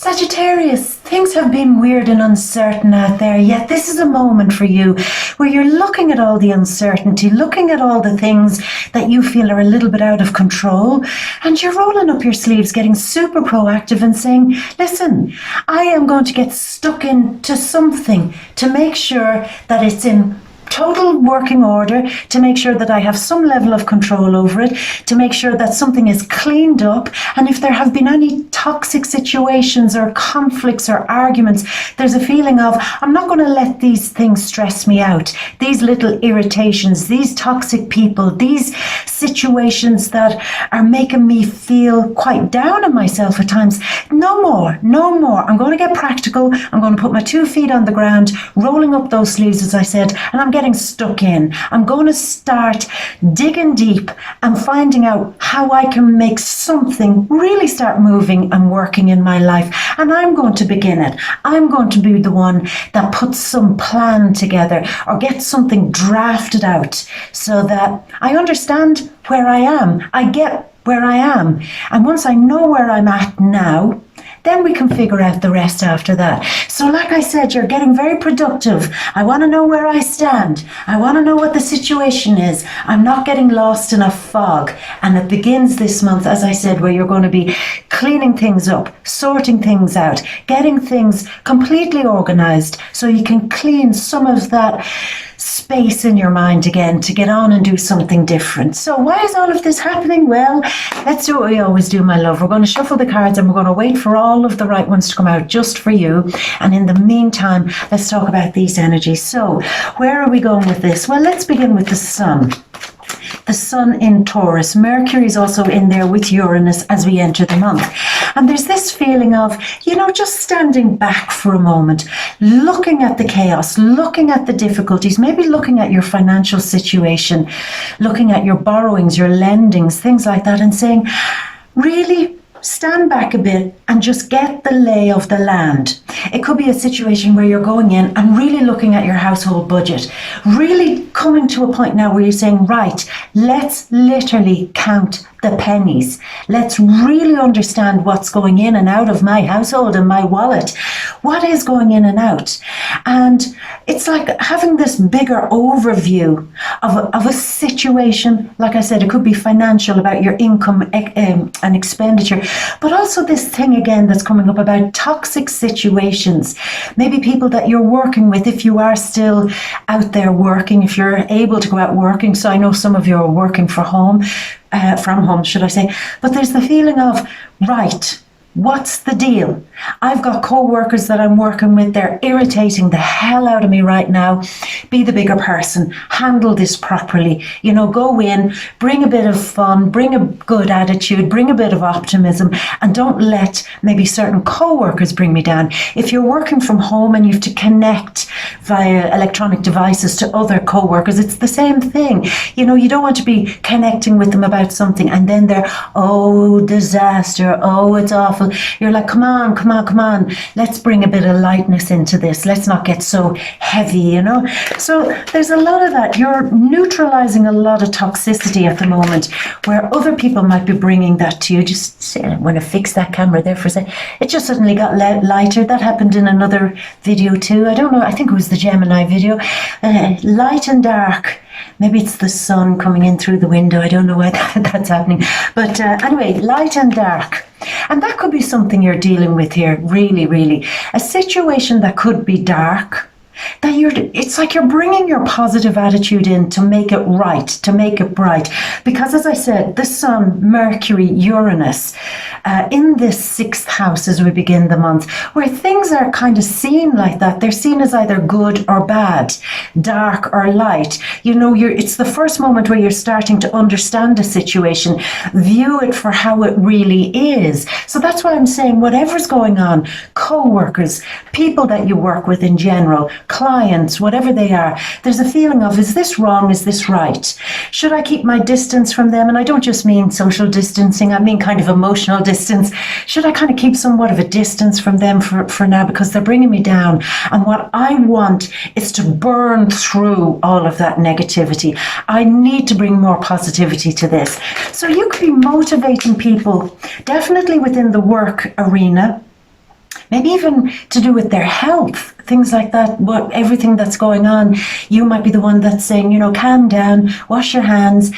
Sagittarius, things have been weird and uncertain out there, yet this is a moment for you where you're looking at all the uncertainty, looking at all the things that you feel are a little bit out of control, and you're rolling up your sleeves, getting super proactive and saying, listen, I am going to get stuck into something to make sure that it's in total working order, to make sure that I have some level of control over it, to make sure that something is cleaned up. And if there have been any toxic situations or conflicts or arguments, there's a feeling of, I'm not going to let these things stress me out. These little irritations, these toxic people, these situations that are making me feel quite down on myself at times. No more, no more. I'm going to get practical. I'm going to put my 2 feet on the ground, rolling up those sleeves, as I said, and I'm getting stuck in. I'm going to start digging deep and finding out how I can make something really start moving and working in my life. And I'm going to begin it. I'm going to be the one that puts some plan together or gets something drafted out so that I understand where I am. I get where I am. And once I know where I'm at now, then we can figure out the rest after that. So like I said, you're getting very productive. I want to know where I stand. I want to know what the situation is. I'm not getting lost in a fog. And it begins this month, as I said, where you're going to be cleaning things up, sorting things out, getting things completely organized so you can clean some of that space in your mind again to get on and do something different. So why is all of this happening? Well, let's do what we always do, my love. We're going to shuffle the cards and we're going to wait for all of the right ones to come out just for you. And in the meantime, let's talk about these energies. So where are we going with this? Well, let's begin with the sun. The sun in Taurus. Mercury is also in there with Uranus as we enter the month. And there's this feeling of, just standing back for a moment, looking at the chaos, looking at the difficulties, maybe looking at your financial situation, looking at your borrowings, your lendings, things like that, and saying, really stand back a bit and just get the lay of the land. It could be a situation where you're going in and really looking at your household budget, really coming to a point now where you're saying, right, let's literally count the pennies. Let's really understand what's going in and out of my household and my wallet. What is going in and out? And it's like having this bigger overview of a situation. Like I said, it could be financial, about your income and expenditure, but also this thing again that's coming up about toxic situations. Maybe people that you're working with, if you are still out there working, if you're able to go out working. So I know some of you are working from home, should I say. But there's the feeling of, right, what's the deal? I've got co-workers that I'm working with. They're irritating the hell out of me right now. Be the bigger person. Handle this properly. Go in, bring a bit of fun, bring a good attitude, bring a bit of optimism, and don't let maybe certain co-workers bring me down. If you're working from home and you have to connect via electronic devices to other co-workers, it's the same thing. You don't want to be connecting with them about something and then they're, oh, disaster, oh, it's awful. You're like, come on. Let's bring a bit of lightness into this. Let's not get so heavy, So there's a lot of that. You're neutralizing a lot of toxicity at the moment where other people might be bringing that to you. Just want to fix that camera there for a second. It just suddenly got lighter. That happened in another video too. I don't know. I think it was the Gemini video. Light and dark. Maybe it's the sun coming in through the window. I don't know why that's happening. But anyway, light and dark. And that could be something you're dealing with here, really, really. A situation that could be dark, that it's like you're bringing your positive attitude in to make it right, to make it bright. Because as I said, the sun, Mercury, Uranus, in this 6th house as we begin the month, where things are kind of seen like that. They're seen as either good or bad, dark or light. It's the first moment where you're starting to understand a situation, view it for how it really is. So that's why I'm saying whatever's going on, co-workers, people that you work with in general, clients, whatever they are, there's a feeling of, is this wrong? Is this right? Should I keep my distance from them? And I don't just mean social distancing, I mean kind of emotional distance. Should I kind of keep somewhat of a distance from them for now because they're bringing me down? And what I want is to burn through all of that negativity. I need to bring more positivity to this. So you could be motivating people, definitely within the work arena, maybe even to do with their health, things like that, everything that's going on. You might be the one that's saying, calm down, wash your hands,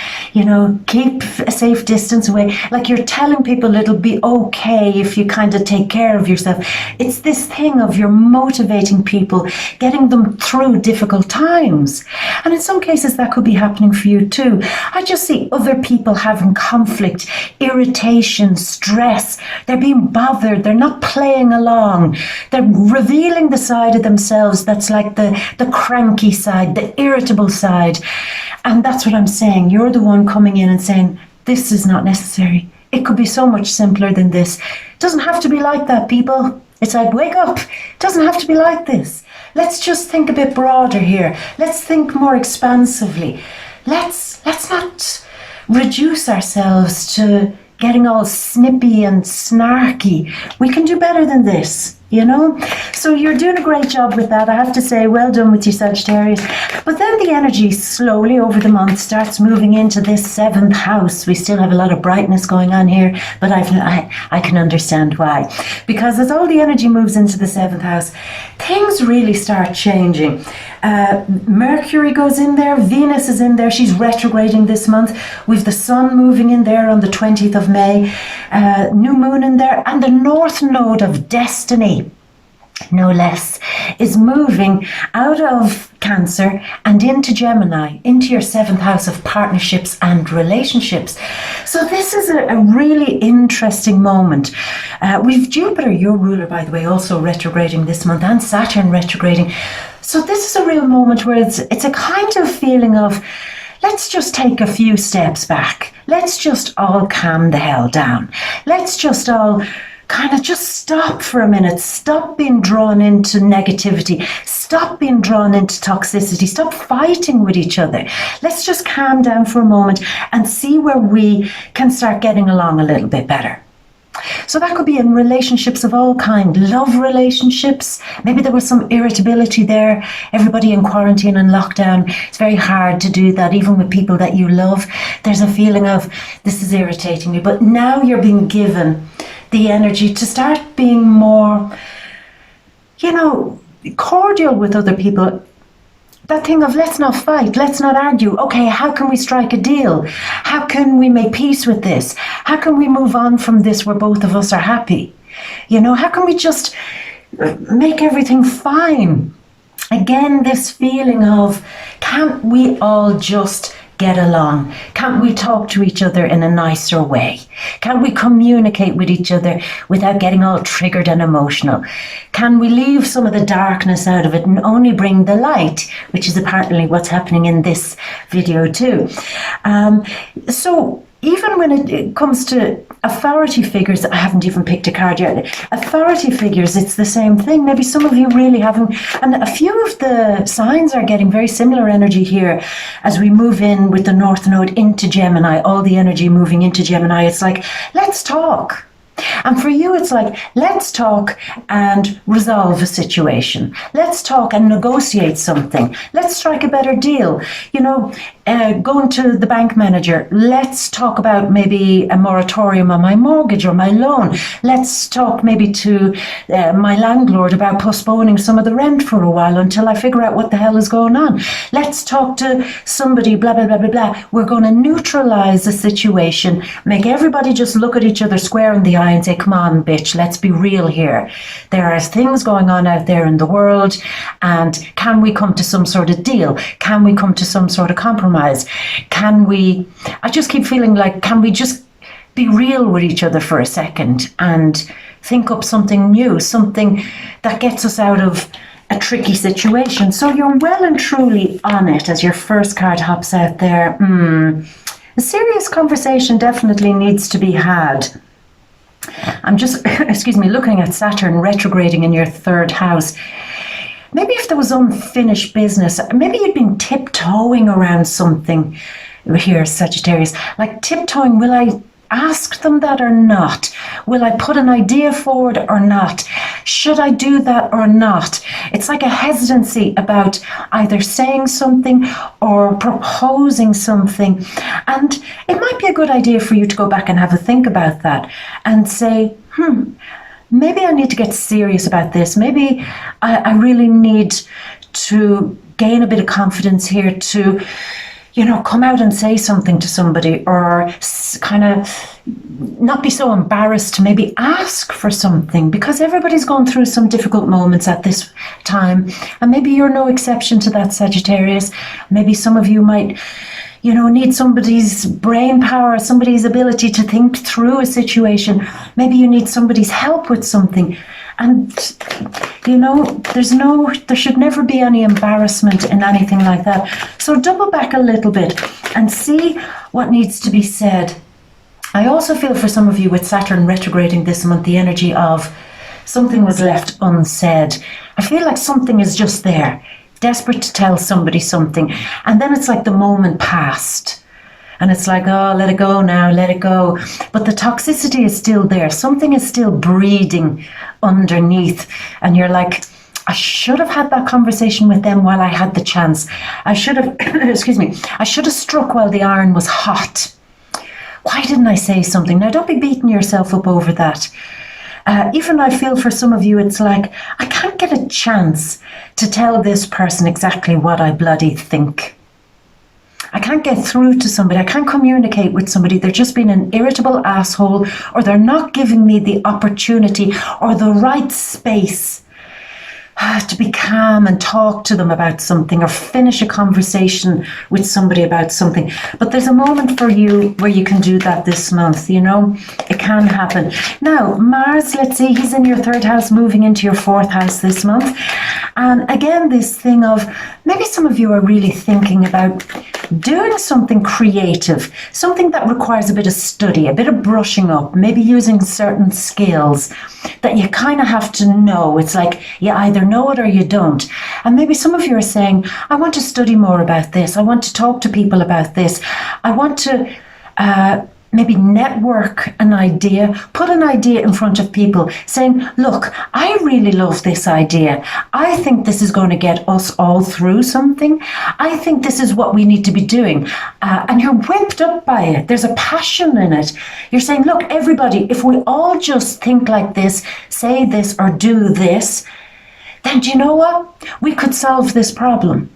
keep a safe distance away. Like you're telling people it'll be okay if you kind of take care of yourself. It's this thing of you're motivating people, getting them through difficult times. And in some cases that could be happening for you too. I just see other people having conflict, irritation, stress. They're being bothered. They're not playing along. They're revealing the side of themselves that's like the cranky side, the irritable side. And that's what I'm saying. You're the one coming in and saying, this is not necessary. It could be so much simpler than this. It doesn't have to be like that, people. It's like, wake up. It doesn't have to be like this. Let's just think a bit broader here. Let's think more expansively. Let's not reduce ourselves to getting all snippy and snarky. We can do better than this. So you're doing a great job with that. I have to say, well done with your Sagittarius. But then the energy slowly over the month starts moving into this 7th house. We still have a lot of brightness going on here, but I can understand why. Because as all the energy moves into the 7th house, things really start changing. Mercury goes in there, Venus is in there, she's retrograding this month. We've the Sun moving in there on the 20th of May, new moon in there, and the North Node of Destiny, no less, is moving out of Cancer and into Gemini, into your 7th house of partnerships and relationships. So this is a really interesting moment. We've Jupiter, your ruler, by the way, also retrograding this month, and Saturn retrograding. So this is a real moment where it's a kind of feeling of, let's just take a few steps back. Let's just all calm the hell down. Let's just all kind of just stop for a minute. Stop being drawn into negativity. Stop being drawn into toxicity. Stop fighting with each other. Let's just calm down for a moment and see where we can start getting along a little bit better. So that could be in relationships of all kinds, love relationships. Maybe there was some irritability there. Everybody in quarantine and lockdown, it's very hard to do that, even with people that you love. There's a feeling of, this is irritating me. But now you're being given the energy to start being more, cordial with other people. That thing of, let's not fight, let's not argue. Okay, how can we strike a deal? How can we make peace with this? How can we move on from this where both of us are happy? How can we just make everything fine? Again, this feeling of, can't we all just get along? Can't we talk to each other in a nicer way? Can't we communicate with each other without getting all triggered and emotional? Can we leave some of the darkness out of it and only bring the light, which is apparently what's happening in this video too. So even when it comes to authority figures, I haven't even picked a card yet. Authority figures, it's the same thing. Maybe some of you really haven't, and a few of the signs are getting very similar energy here as we move in with the North Node into Gemini, all the energy moving into Gemini. It's like, let's talk. And for you, it's like, let's talk and resolve a situation. Let's talk and negotiate something. Let's strike a better deal. Going to the bank manager, let's talk about maybe a moratorium on my mortgage or my loan. Let's talk maybe to my landlord about postponing some of the rent for a while until I figure out what the hell is going on. Let's talk to somebody, blah, blah, blah, blah, blah. We're going to neutralize the situation, make everybody just look at each other square in the eye and say, come on, bitch, let's be real here. There are things going on out there in the world, and can we come to some sort of deal? Can we come to some sort of compromise? I just keep feeling like, can we just be real with each other for a second and think up something new, something that gets us out of a tricky situation? So you're well and truly on it as your first card hops out there. A serious conversation definitely needs to be had. I'm just, looking at Saturn retrograding in your 3rd house. Maybe if there was unfinished business, maybe you'd been tiptoeing around something here, Sagittarius. Like tiptoeing, will I ask them that or not? Will I put an idea forward or not? Should I do that or not? It's like a hesitancy about either saying something or proposing something. And it might be a good idea for you to go back and have a think about that and say, maybe I need to get serious about this. Maybe I really need to gain a bit of confidence here to, come out and say something to somebody, or kind of not be so embarrassed to maybe ask for something, because everybody's going through some difficult moments at this time. And maybe you're no exception to that, Sagittarius. Maybe some of you might need somebody's brain power, somebody's ability to think through a situation. Maybe you need somebody's help with something. And, there should never be any embarrassment in anything like that. So double back a little bit and see what needs to be said. I also feel for some of you with Saturn retrograding this month, the energy of something was left unsaid. I feel like something is just there, desperate to tell somebody something, and then it's like the moment passed and it's like, oh, let it go now, let it go. But the toxicity is still there. Something is still breeding underneath, and you're like, I should have had that conversation with them while I had the chance. I should have I should have struck while the iron was hot. Why didn't I say something? Now, don't be beating yourself up over that. Even I feel for some of you, it's like, I can't get a chance to tell this person exactly what I bloody think. I can't get through to somebody. I can't communicate with somebody. They're just being an irritable asshole, or they're not giving me the opportunity or the right space to be calm and talk to them about something, or finish a conversation with somebody about something. But there's a moment for you where you can do that this month, it can happen. Now, Mars, let's see, he's in your 3rd house, moving into your 4th house this month. And again, this thing of maybe some of you are really thinking about doing something creative, something that requires a bit of study, a bit of brushing up, maybe using certain skills that you kind of have to know. It's like you either know it or you don't. And maybe some of you are saying, I want to study more about this. I want to talk to people about this. I want to maybe network an idea, put an idea in front of people saying, look, I really love this idea. I think this is going to get us all through something. I think this is what we need to be doing. And you're whipped up by it. There's a passion in it. You're saying, look, everybody, if we all just think like this, say this or do this, then do you know what? We could solve this problem.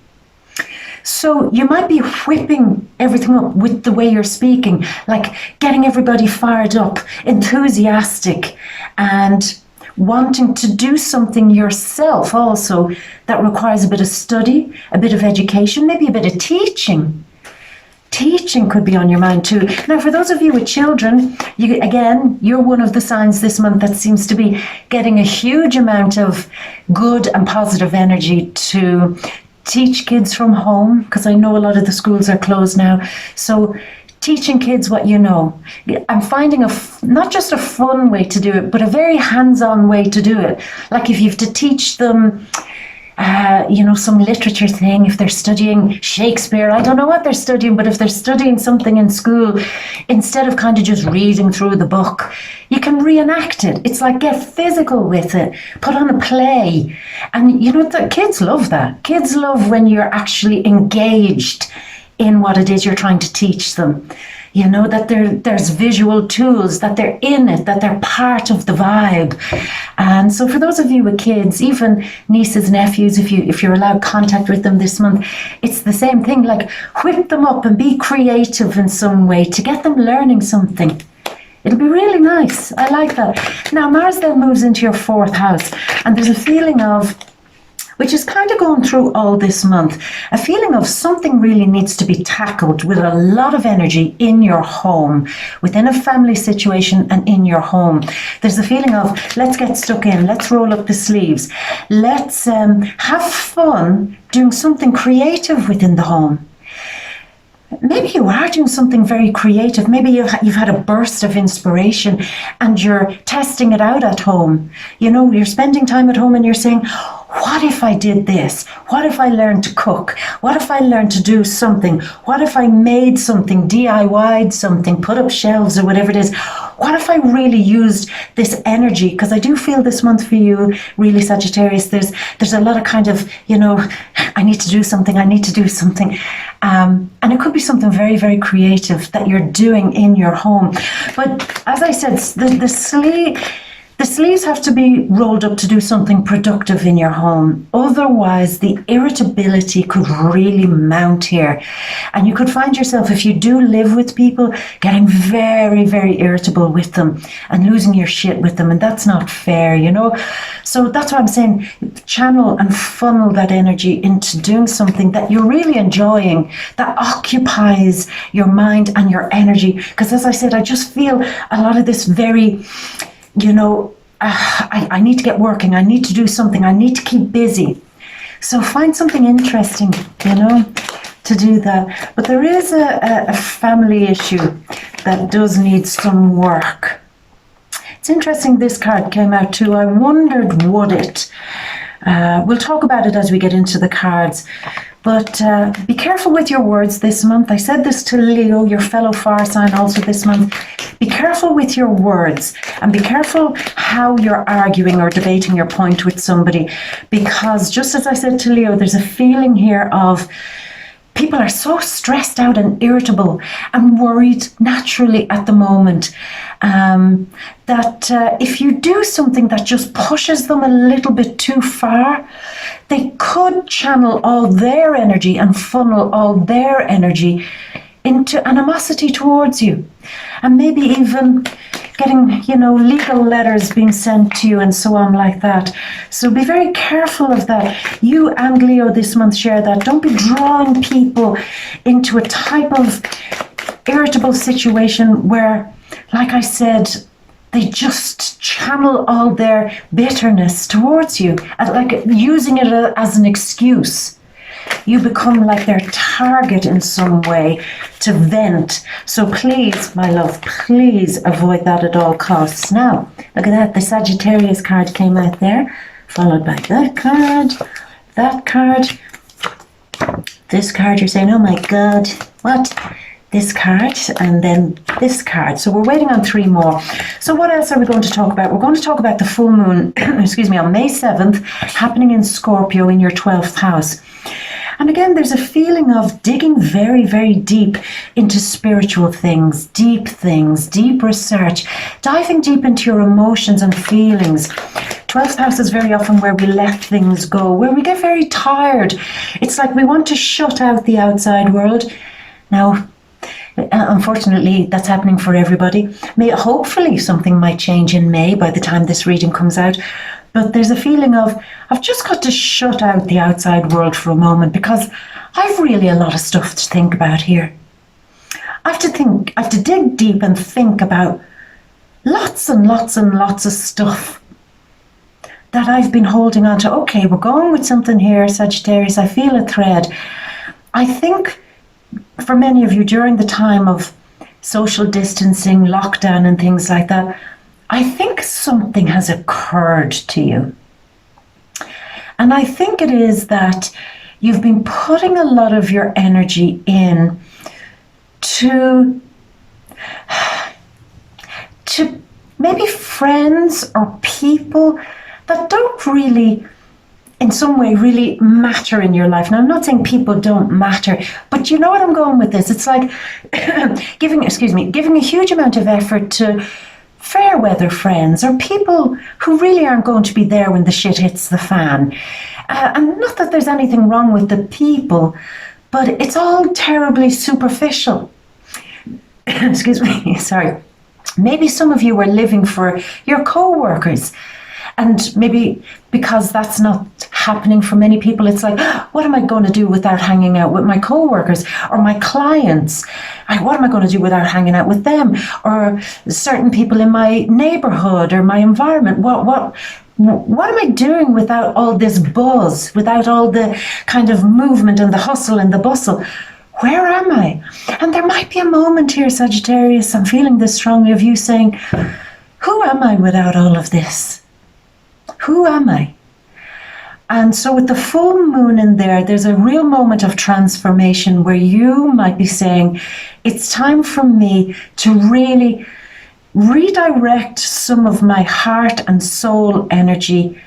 So you might be whipping everything up with the way you're speaking, like getting everybody fired up, enthusiastic, and wanting to do something yourself also that requires a bit of study, a bit of education, maybe a bit of teaching. Teaching could be on your mind too. Now, for those of you with children, you're one of the signs this month that seems to be getting a huge amount of good and positive energy to teach kids from home, because I know a lot of the schools are closed now. So teaching kids what you know. I'm finding not just a fun way to do it, but a very hands-on way to do it. Like if you have to teach them some literature thing, if they're studying Shakespeare, I don't know what they're studying, but if they're studying something in school, instead of kind of just reading through the book, you can reenact it. It's like get physical with it, put on a play. And the kids love that. Kids love when you're actually engaged in what it is you're trying to teach them. That there's visual tools, that they're in it, that they're part of the vibe. And so for those of you with kids, even nieces, nephews, if you're allowed contact with them this month, it's the same thing, like whip them up and be creative in some way to get them learning something. It'll be really nice. I like that. Now, Mars then moves into your 4th house, and there's a feeling of, which is kind of going through all this month, a feeling of something really needs to be tackled with a lot of energy in your home, within a family situation and in your home. There's a feeling of, let's get stuck in, let's roll up the sleeves, let's have fun doing something creative within the home. Maybe you are doing something very creative. Maybe you've had a burst of inspiration and you're testing it out at home. You're spending time at home and you're saying, what if I did this? What if I learned to cook? What if I learned to do something? What if I made something, DIY'd something, put up shelves or whatever it is? What if I really used this energy? Because I do feel this month for you, really, Sagittarius, there's a lot of kind of, I need to do something, I need to do something. And it could be something very, very creative that you're doing in your home. But as I said, The sleeves have to be rolled up to do something productive in your home. Otherwise, the irritability could really mount here. And you could find yourself, if you do live with people, getting very, very irritable with them and losing your shit with them. And that's not fair, you know? So that's why I'm saying channel and funnel that energy into doing something that you're really enjoying, that occupies your mind and your energy. Because as I said, I just feel a lot of this very, you know, I need to get working, I need to do something, I need to keep busy. So find something interesting, you know, to do that. But there is a family issue that does need some work. It's interesting this card came out too. I wondered, would it? We'll talk about it as we get into the cards. But be careful with your words this month. I said this to Leo, your fellow fire sign, also this month. Be careful with your words and be careful how you're arguing or debating your point with somebody. Because just as I said to Leo, there's a feeling here of people are so stressed out and irritable and worried naturally at the moment that if you do something that just pushes them a little bit too far, they could channel all their energy and funnel all their energy into animosity towards you. And maybe even getting, you know, legal letters being sent to you and so on like that. So be very careful of that. You and Leo this month share that. Don't be drawing people into a type of irritable situation where, like I said, they just channel all their bitterness towards you, like using it as an excuse. You become like their target in some way to vent. So please, my love, please avoid that at all costs. Now, look at that. The Sagittarius card came out there, followed by that card, this card. You're saying, oh my God, what? This card, and then this card. So we're waiting on 3 more. So what else are we going to talk about? We're going to talk about the full moon, excuse me, on May 7th, happening in Scorpio in your 12th house. And again, there's a feeling of digging very, very deep into spiritual things, deep research, diving deep into your emotions and feelings. 12th house is very often where we let things go, where we get very tired. It's like we want to shut out the outside world. Now, unfortunately, that's happening for everybody. Hopefully something might change in May by the time this reading comes out. But there's a feeling of, I've just got to shut out the outside world for a moment because I've really a lot of stuff to think about here. I have to dig deep and think about lots and lots and lots of stuff that I've been holding on to. Okay, we're going with something here, Sagittarius. I feel a thread. I think for many of you during the time of social distancing, lockdown and things like that, I think something has occurred to you. And I think it is that you've been putting a lot of your energy in to maybe friends or people that don't really, in some way, really matter in your life. Now, I'm not saying people don't matter, but you know what I'm going with this. It's like giving a huge amount of effort to fair weather friends or people who really aren't going to be there when the shit hits the fan. And not that there's anything wrong with the people, but it's all terribly superficial. Excuse me, sorry. Maybe some of you are living for your co-workers, and maybe because that's not happening for many people, it's like, what am I going to do without hanging out with my co-workers or my clients? What am I going to do without hanging out with them? Or certain people in my neighborhood or my environment? What am I doing without all this buzz, without all the kind of movement and the hustle and the bustle? Where am I? And there might be a moment here, Sagittarius, I'm feeling this strongly, of you saying, who am I without all of this? Who am I? And so with the full moon in there, there's a real moment of transformation where you might be saying, it's time for me to really redirect some of my heart and soul energy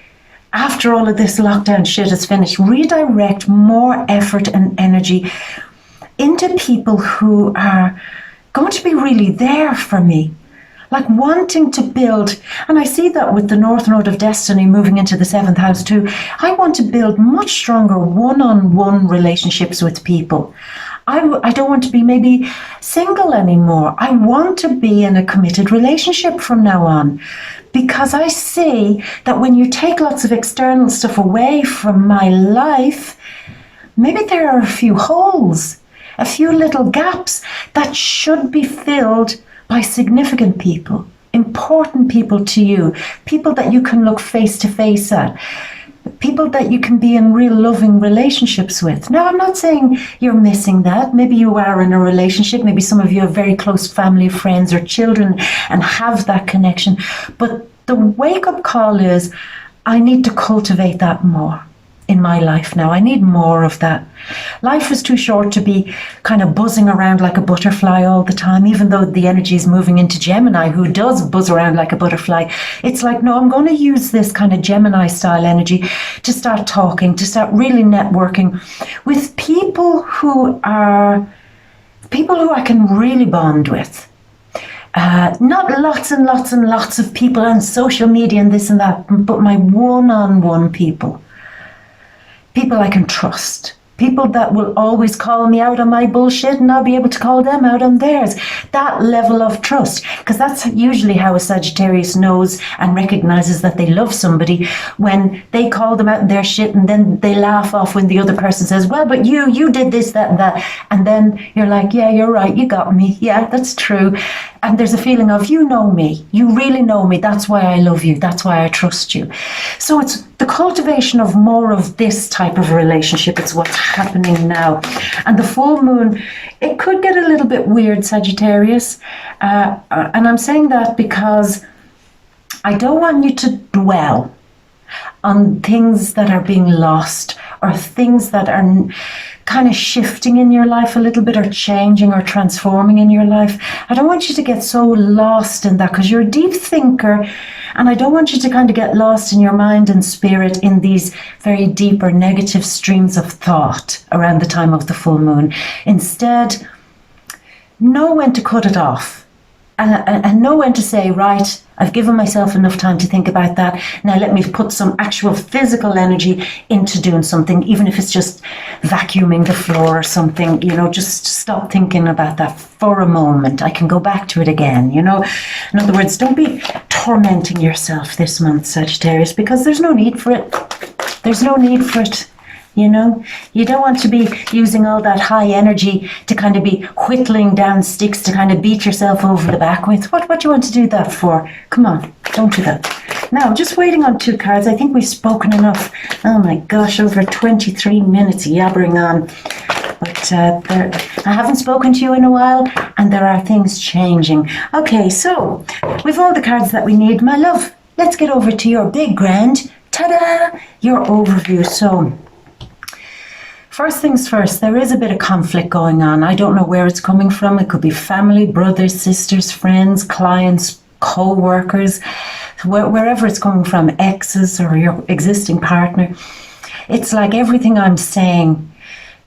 after all of this lockdown shit is finished. Redirect more effort and energy into people who are going to be really there for me. like wanting to build, and I see that with the North Node of Destiny moving into the 7th house too. I want to build much stronger one-on-one relationships with people. I don't want to be maybe single anymore. I want to be in a committed relationship from now on, because I see that when you take lots of external stuff away from my life, maybe there are a few holes, a few little gaps that should be filled by significant people, important people to you, people that you can look face to face at, people that you can be in real loving relationships with. Now, I'm not saying you're missing that. Maybe you are in a relationship. Maybe some of you have very close family, friends, or children and have that connection. But the wake-up call is, I need to cultivate that more in my life now. I need more of that. Life is too short to be kind of buzzing around like a butterfly all the time, even though the energy is moving into Gemini, who does buzz around like a butterfly. It's like, no, I'm going to use this kind of Gemini style energy to start talking, to start really networking with people who I can really bond with. Not lots and lots and lots of people on social media and this and that, but my one-on-one people. People I can trust. People that will always call me out on my bullshit and I'll be able to call them out on theirs. That level of trust, because that's usually how a Sagittarius knows and recognizes that they love somebody, when they call them out on their shit and then they laugh off when the other person says, well, but you did this, that, and that. And then you're like, yeah, you're right, you got me. Yeah, that's true. And there's a feeling of, you know me, you really know me. That's why I love you. That's why I trust you. So it's the cultivation of more of this type of relationship. It's what's happening now. And the full moon, it could get a little bit weird, Sagittarius. And I'm saying that because I don't want you to dwell on things that are being lost or things that are kind of shifting in your life a little bit, or changing or transforming in your life. I don't want you to get so lost in that, because you're a deep thinker, and I don't want you to kind of get lost in your mind and spirit in these very deep or negative streams of thought around the time of the full moon. Instead, know when to cut it off, and know when to say, right, I've given myself enough time to think about that. Now let me put some actual physical energy into doing something, even if it's just vacuuming the floor or something, just stop thinking about that for a moment. I can go back to it again, In other words, don't be tormenting yourself this month, Sagittarius, because there's no need for it. There's no need for it. You don't want to be using all that high energy to kind of be whittling down sticks to kind of beat yourself over the back with. What do you want to do that for? Come on, don't do that. Now, I'm just waiting on 2 cards. I think we've spoken enough. Oh my gosh, over 23 minutes yabbering on. But I haven't spoken to you in a while, and there are things changing. Okay, so with all the cards that we need, my love, let's get over to your big grand, ta-da, your overview. So, first things first, there is a bit of conflict going on. I don't know where it's coming from. It could be family, brothers, sisters, friends, clients, co-workers, wherever it's coming from, exes or your existing partner. It's like everything I'm saying,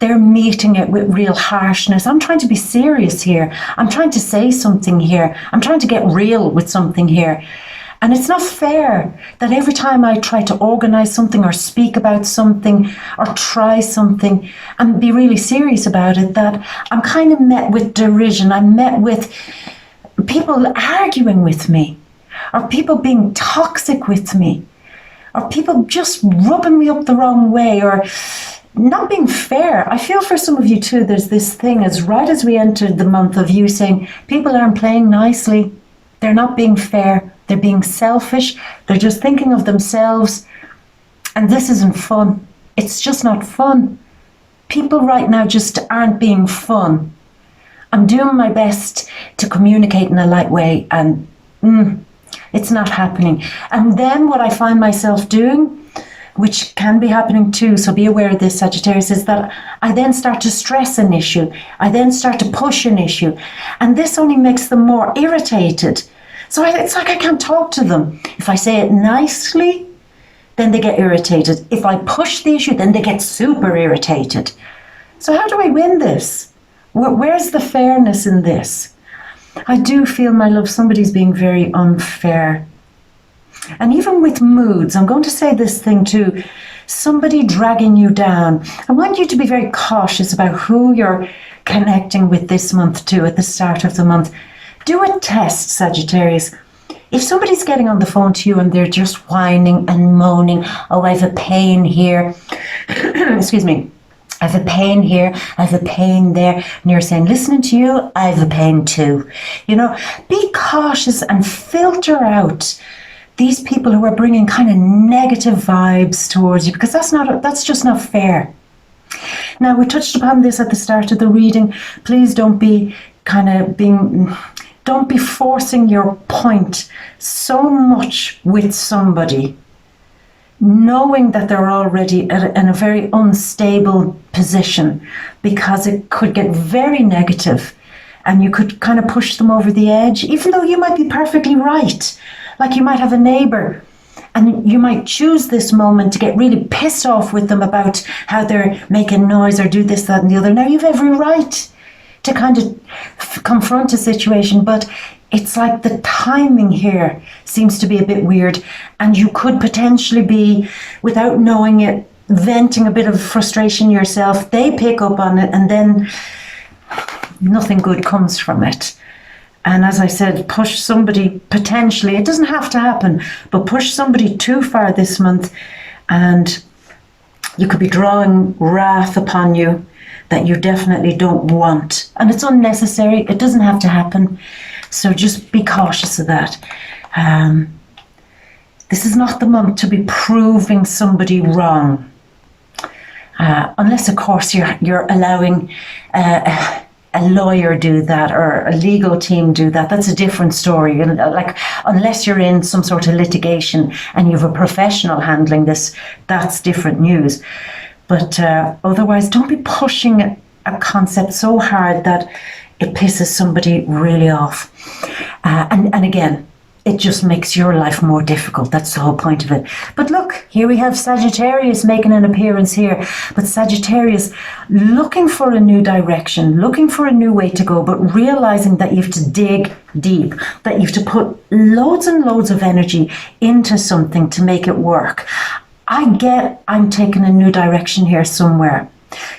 they're meeting it with real harshness. I'm trying to be serious here. I'm trying to say something here. I'm trying to get real with something here. And it's not fair that every time I try to organize something or speak about something or try something and be really serious about it, that I'm kind of met with derision. I'm met with people arguing with me, or people being toxic with me, or people just rubbing me up the wrong way, or not being fair. I feel for some of you too, there's this thing, as right as we entered the month, of you saying people aren't playing nicely. They're not being fair. They're being selfish. They're just thinking of themselves. And this isn't fun. It's just not fun. People right now just aren't being fun. I'm doing my best to communicate in a light way, and it's not happening. And then what I find myself doing, which can be happening too, so be aware of this, Sagittarius, is that I then start to stress an issue. I then start to push an issue. And this only makes them more irritated. So it's like I can't talk to them. If I say it nicely, then they get irritated. If I push the issue, then they get super irritated. So how do I win this? Where's the fairness in this? I do feel, my love, somebody's being very unfair. And even with moods, I'm going to say this thing too, somebody dragging you down. I want you to be very cautious about who you're connecting with this month too, at the start of the month. Do a test, Sagittarius. If somebody's getting on the phone to you and they're just whining and moaning, oh, I have a pain here, excuse me, I have a pain here, I have a pain there, and you're saying, listening to you, I have a pain too. You know, be cautious and filter out these people who are bringing kind of negative vibes towards you, because that's just not fair. Now, we touched upon this at the start of the reading. Please don't be forcing your point so much with somebody, knowing that they're already in a very unstable position, because it could get very negative and you could kind of push them over the edge, even though you might be perfectly right. Like, you might have a neighbor and you might choose this moment to get really pissed off with them about how they're making noise or do this, that and the other. Now, you've every right to kind of confront a situation, but it's like the timing here seems to be a bit weird, and you could potentially be, without knowing it, venting a bit of frustration yourself. They pick up on it, and then nothing good comes from it. And as I said, push somebody, potentially, it doesn't have to happen, but push somebody too far this month, and you could be drawing wrath upon you that you definitely don't want. And it's unnecessary. It doesn't have to happen. So just be cautious of that. This is not the month to be proving somebody wrong. Unless, of course, you're allowing a lawyer do that, or a legal team do that. That's a different story. Like, unless you're in some sort of litigation and you have a professional handling this, that's different news. But otherwise, don't be pushing a concept so hard that it pisses somebody really off. And again, it just makes your life more difficult. That's the whole point of it. But look, here we have Sagittarius making an appearance here. But Sagittarius looking for a new direction, looking for a new way to go, but realizing that you have to dig deep, that you have to put loads and loads of energy into something to make it work. I'm taking a new direction here somewhere.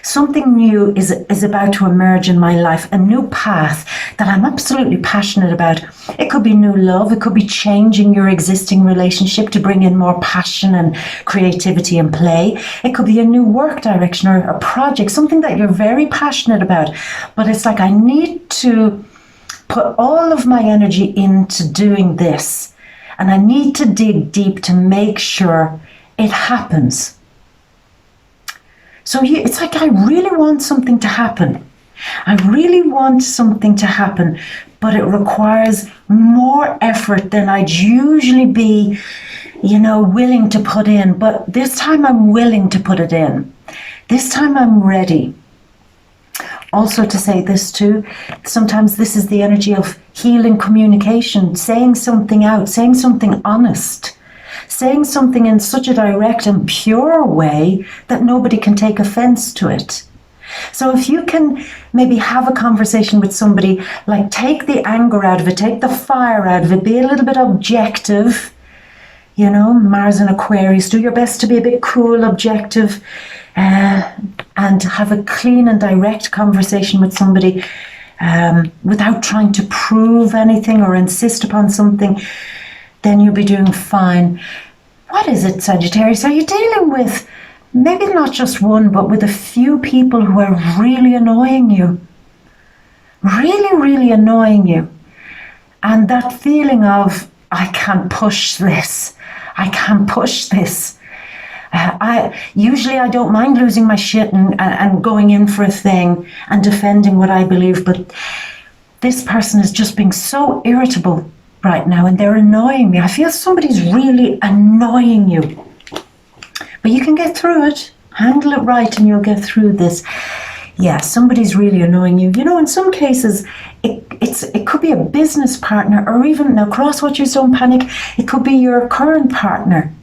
Something new is about to emerge in my life, a new path that I'm absolutely passionate about. It could be new love, it could be changing your existing relationship to bring in more passion and creativity and play. It could be a new work direction or a project, something that you're very passionate about. But it's like, I need to put all of my energy into doing this, and I need to dig deep to make sure it happens. So it's like, I really want something to happen. I really want something to happen, but it requires more effort than I'd usually be, willing to put in. But this time I'm willing to put it in. This time I'm ready. Also, to say this too, sometimes this is the energy of healing communication, saying something out, saying something honest. Saying something in such a direct and pure way that nobody can take offense to it. So if you can maybe have a conversation with somebody, like, take the anger out of it, take the fire out of it, be a little bit objective, Mars and Aquarius, do your best to be a bit cool, objective, and have a clean and direct conversation with somebody without trying to prove anything or insist upon something. Then you'll be doing fine. What is it, Sagittarius? Are you dealing with maybe not just one, but with a few people who are really annoying you? Really, really annoying you. And that feeling of, I can't push this. I can't push this. Usually I don't mind losing my shit and going in for a thing and defending what I believe, but this person is just being so irritable right now, and they're annoying me. I feel somebody's really annoying you. But you can get through it. Handle it right and you'll get through this. Yeah, somebody's really annoying you. In some cases, it could be a business partner, or even, now cross-watchers, don't panic, it could be your current partner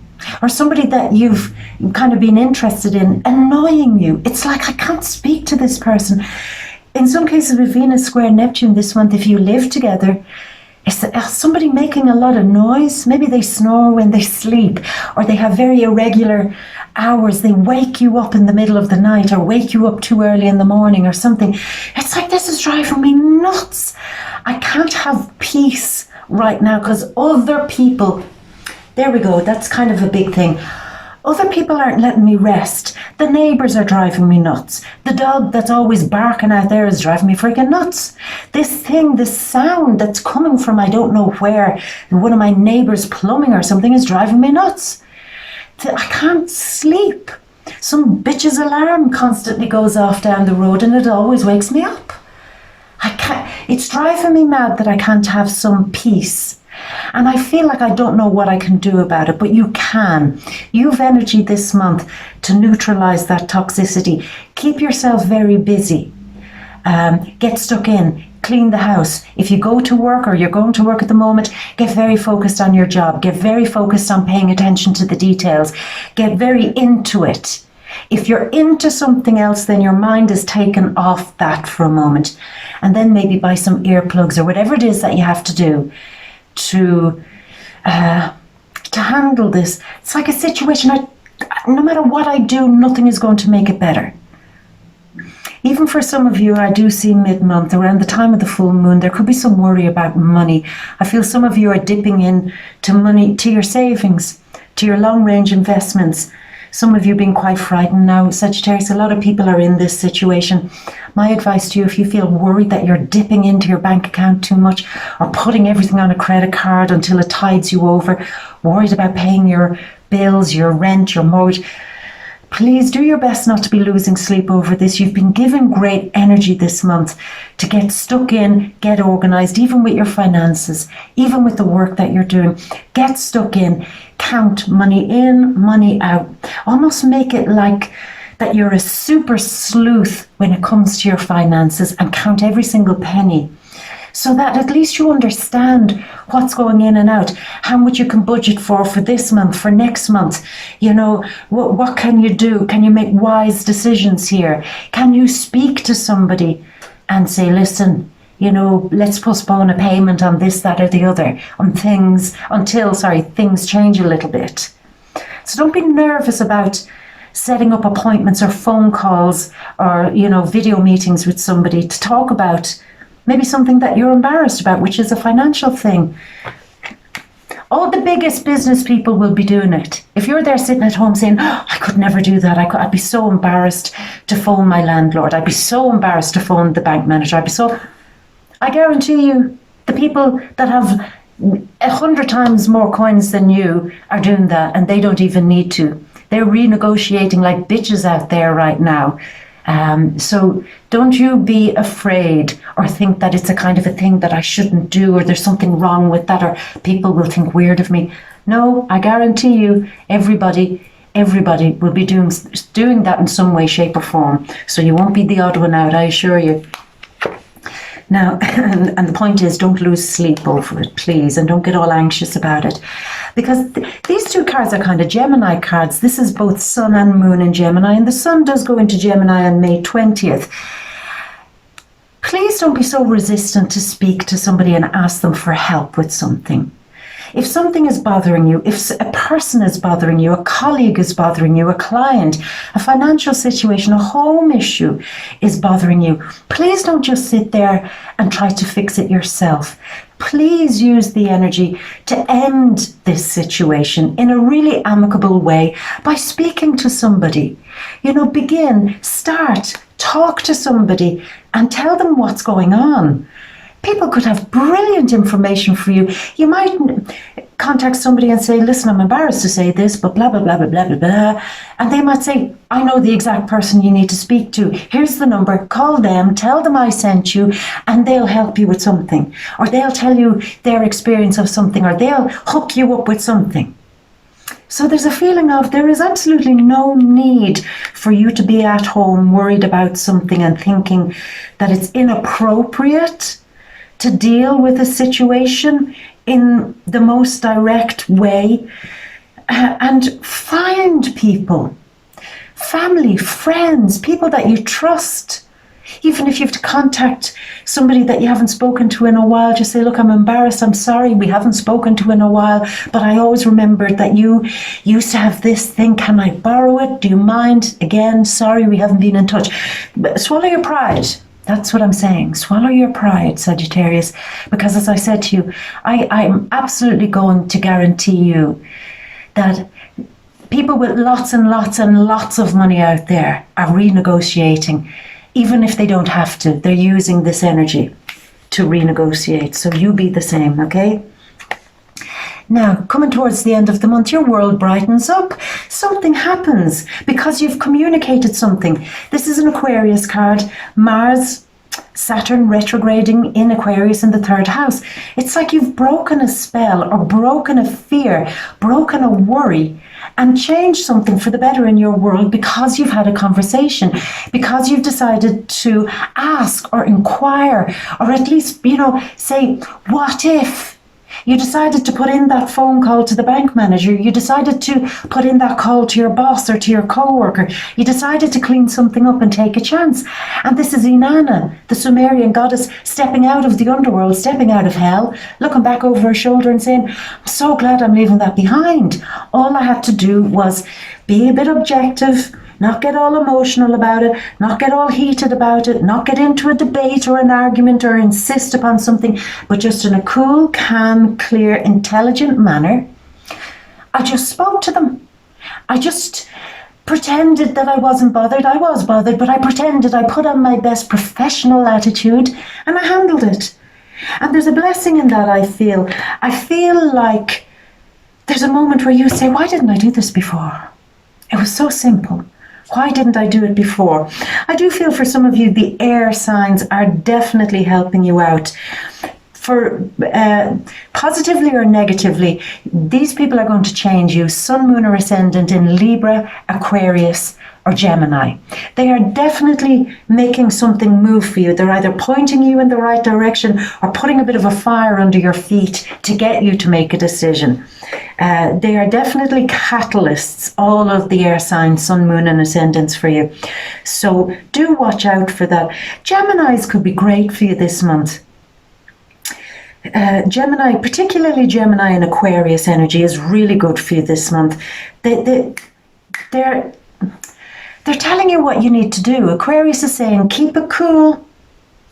or somebody that you've kind of been interested in annoying you. It's like, I can't speak to this person. In some cases with Venus square Neptune this month, if you live together, is somebody making a lot of noise? Maybe they snore when they sleep, or they have very irregular hours. They wake you up in the middle of the night, or wake you up too early in the morning or something. It's like, this is driving me nuts. I can't have peace right now because other people, there we go, that's kind of a big thing. Other people aren't letting me rest. The neighbours are driving me nuts. The dog that's always barking out there is driving me freaking nuts. This sound that's coming from I don't know where, one of my neighbours' plumbing or something, is driving me nuts. I can't sleep. Some bitch's alarm constantly goes off down the road and it always wakes me up. It's driving me mad that I can't have some peace. And I feel like I don't know what I can do about it, but you can. You've energy this month to neutralize that toxicity. Keep yourself very busy. Get stuck in. Clean the house. If you go to work or you're going to work at the moment, get very focused on your job. Get very focused on paying attention to the details. Get very into it. If you're into something else, then your mind is taken off that for a moment. And then maybe buy some earplugs or whatever it is that you have to do to handle this. It's like a situation, no matter what I do, nothing is going to make it better. Even for some of you, I do see mid-month, around the time of the full moon, there could be some worry about money. I feel some of you are dipping in to money, to your savings, to your long-range investments. Some of you being quite frightened now, Sagittarius. A lot of people are in this situation. My advice to you, if you feel worried that you're dipping into your bank account too much or putting everything on a credit card until it tides you over, worried about paying your bills, your rent, your mortgage, please do your best not to be losing sleep over this. You've been given great energy this month to get stuck in, get organized, even with your finances, even with the work that you're doing. Get stuck in, count money in, money out. Almost make it like that you're a super sleuth when it comes to your finances and count every single penny, so that at least you understand what's going in and out, how much you can budget for this month, for next month. You know, what can you do? Can you make wise decisions here? Can you speak to somebody and say, listen, you know, let's postpone a payment on this, that, or the other, on things until things change a little bit. So don't be nervous about setting up appointments or phone calls or, you know, video meetings with somebody to talk about maybe something that you're embarrassed about, which is a financial thing. All the biggest business people will be doing it. If you're there sitting at home saying, oh, I could never do that. I'd be so embarrassed to phone my landlord. I'd be so embarrassed to phone the bank manager. I guarantee you, the people that have 100 times more coins than you are doing that, and they don't even need to. They're renegotiating like bitches out there right now. So don't you be afraid or think that it's a kind of a thing that I shouldn't do, or there's something wrong with that, or people will think weird of me. No, I guarantee you, everybody will be doing that in some way, shape or form. So you won't be the odd one out, I assure you. Now, and the point is, don't lose sleep over it, please, and don't get all anxious about it. Because these two cards are kind of Gemini cards. This is both Sun and Moon in Gemini, and the Sun does go into Gemini on May 20th. Please don't be so resistant to speak to somebody and ask them for help with something. If something is bothering you, if a person is bothering you, a colleague is bothering you, a client, a financial situation, a home issue is bothering you, please don't just sit there and try to fix it yourself. Please use the energy to end this situation in a really amicable way by speaking to somebody. You know, talk to somebody and tell them what's going on. People could have brilliant information for you. You might contact somebody and say, listen, I'm embarrassed to say this, but blah, blah, blah, blah, blah, blah, blah. And they might say, I know the exact person you need to speak to. Here's the number, call them, tell them I sent you, and they'll help you with something. Or they'll tell you their experience of something, or they'll hook you up with something. So there's a feeling of there is absolutely no need for you to be at home worried about something and thinking that it's inappropriate to deal with a situation in the most direct way. And find people, family, friends, people that you trust. Even if you have to contact somebody that you haven't spoken to in a while, just say, look, I'm embarrassed, I'm sorry, we haven't spoken to in a while, but I always remembered that you used to have this thing, can I borrow it? Do you mind? Again, sorry, we haven't been in touch. But swallow your pride. That's what I'm saying. Swallow your pride, Sagittarius, because as I said to you, I'm absolutely going to guarantee you that people with lots and lots and lots of money out there are renegotiating. Even if they don't have to, they're using this energy to renegotiate. So you be the same, okay? Now, coming towards the end of the month, your world brightens up. Something happens because you've communicated something. This is an Aquarius card. Mars, Saturn retrograding in Aquarius in the 3rd house. It's like you've broken a spell or broken a fear, broken a worry, and changed something for the better in your world because you've had a conversation, because you've decided to ask or inquire, or at least, say, what if? You decided to put in that phone call to the bank manager. You decided to put in that call to your boss or to your co-worker. You decided to clean something up and take a chance. And this is Inanna, the Sumerian goddess, stepping out of the underworld, stepping out of hell, looking back over her shoulder and saying, I'm so glad I'm leaving that behind. All I had to do was be a bit objective, not get all emotional about it, not get all heated about it, not get into a debate or an argument or insist upon something, but just in a cool, calm, clear, intelligent manner. I just spoke to them. I just pretended that I wasn't bothered. I was bothered, but I pretended. I put on my best professional attitude and I handled it. And there's a blessing in that, I feel. I feel like there's a moment where you say, why didn't I do this before? It was so simple. Why didn't I do it before? I do feel for some of you, the air signs are definitely helping you out. For positively or negatively, these people are going to change you. Sun, Moon, or Ascendant in Libra, Aquarius, or Gemini. They are definitely making something move for you. They're either pointing you in the right direction or putting a bit of a fire under your feet to get you to make a decision. They are definitely catalysts, all of the air signs, Sun, Moon, and Ascendants for you. So do watch out for that. Geminis could be great for you this month. Gemini, particularly Gemini and Aquarius energy, is really good for you this month. They're telling you what you need to do. Aquarius is saying, keep it cool.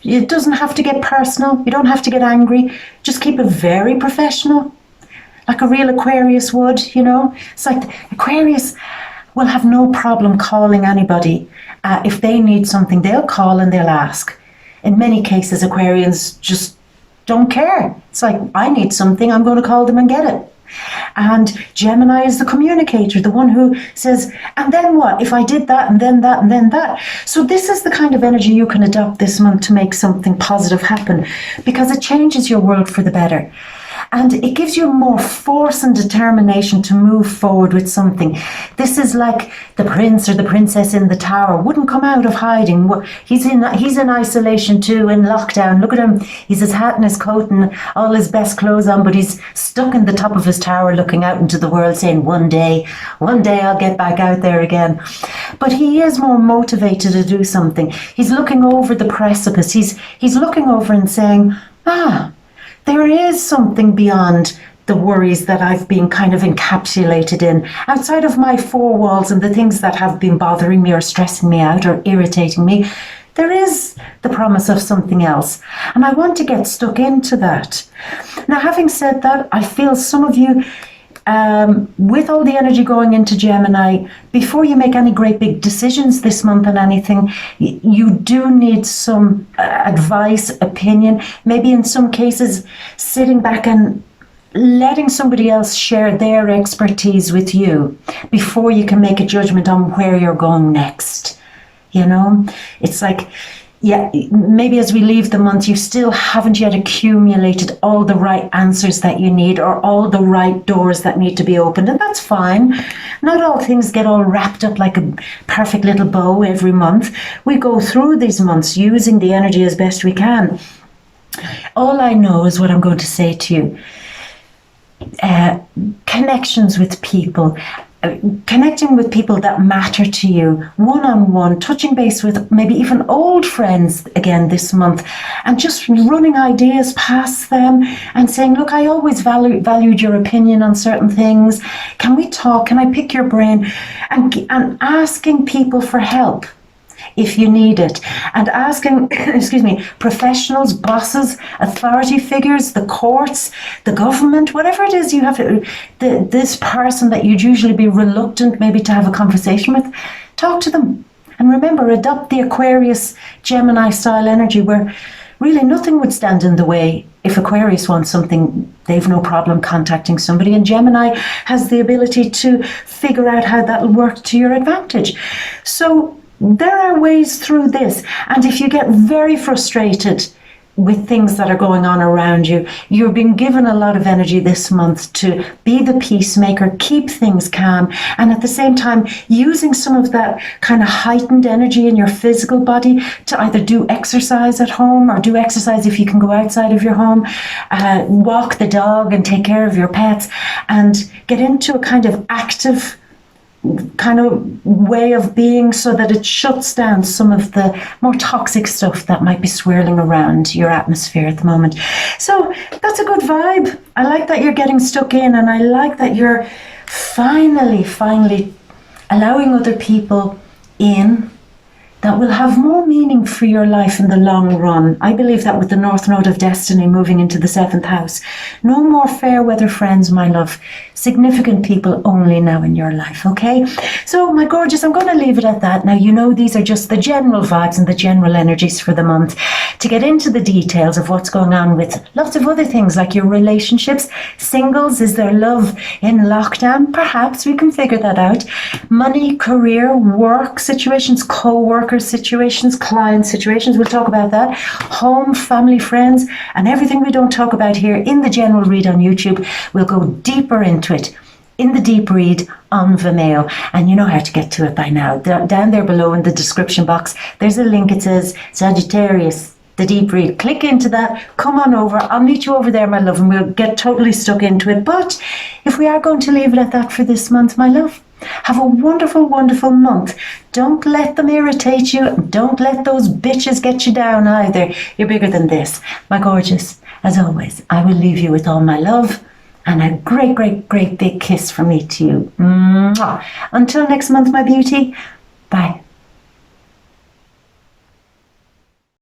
It doesn't have to get personal. You don't have to get angry. Just keep it very professional, like a real Aquarius would, It's like Aquarius will have no problem calling anybody. If they need something, they'll call and they'll ask. In many cases, Aquarians just don't care. It's like, I need something, I'm going to call them and get it. And Gemini is the communicator, the one who says, and then what? If I did that, and then that, and then that. So this is the kind of energy you can adopt this month to make something positive happen, because it changes your world for the better. And it gives you more force and determination to move forward with something. This is like the prince or the princess in the tower wouldn't come out of hiding. He's in isolation too, in lockdown. Look at him. He's his hat and his coat and all his best clothes on, but he's stuck in the top of his tower looking out into the world saying, one day I'll get back out there again. But he is more motivated to do something. He's looking over the precipice. He's looking over and saying, there is something beyond the worries that I've been kind of encapsulated in, outside of my four walls and the things that have been bothering me or stressing me out or irritating me. There is the promise of something else, and I want to get stuck into that. Now, having said that, I feel some of you, with all the energy going into Gemini, before you make any great big decisions this month on anything, you do need some advice, opinion, maybe in some cases sitting back and letting somebody else share their expertise with you before you can make a judgment on where you're going next. It's like, maybe as we leave the month, you still haven't yet accumulated all the right answers that you need or all the right doors that need to be opened, and that's fine. Not all things get all wrapped up like a perfect little bow every month. We go through these months using the energy as best we can. All I know is what I'm going to say to you. Connections with people, connecting with people that matter to you, one-on-one, touching base with maybe even old friends again this month, and just running ideas past them and saying, look, I always valued your opinion on certain things. Can we talk? Can I pick your brain? And asking people for help if you need it, and asking, professionals, bosses, authority figures, the courts, the government, whatever it is you have to, this person that you'd usually be reluctant maybe to have a conversation with, talk to them. And remember, adopt the Aquarius Gemini style energy, where really nothing would stand in the way. If Aquarius wants something, they've no problem contacting somebody, and Gemini has the ability to figure out how that'll work to your advantage. So there are ways through this, and if you get very frustrated with things that are going on around you, you're being given a lot of energy this month to be the peacemaker, keep things calm, and at the same time using some of that kind of heightened energy in your physical body to either do exercise at home, or do exercise if you can go outside of your home, walk the dog and take care of your pets, and get into a kind of active kind of way of being, so that it shuts down some of the more toxic stuff that might be swirling around your atmosphere at the moment. So that's a good vibe. I like that you're getting stuck in, and I like that you're finally allowing other people in that will have more meaning for your life in the long run. I believe that with the North Node of Destiny moving into the 7th house, no more fair weather friends, my love. Significant people only now in your life, okay? So, my gorgeous, I'm going to leave it at that. Now, you know, these are just the general vibes and the general energies for the month. To get into the details of what's going on with lots of other things like your relationships, singles, is there love in lockdown? Perhaps we can figure that out. Money, career, work situations, co-worker situations, client situations, we'll talk about that. Home, family, friends, and everything we don't talk about here in the general read on YouTube, we'll go deeper into it in the deep read on Vimeo, and you know how to get to it by now. Down there below in the description box, there's a link. It says Sagittarius, the deep read. Click into that, come on over. I'll meet you over there, my love, and we'll get totally stuck into it. But if we are going to leave it at that for this month, my love, have a wonderful, wonderful month. Don't let them irritate you. Don't let those bitches get you down either. You're bigger than this. My gorgeous, as always, I will leave you with all my love and a great, great, great big kiss from me to you. Mwah. Until next month, my beauty.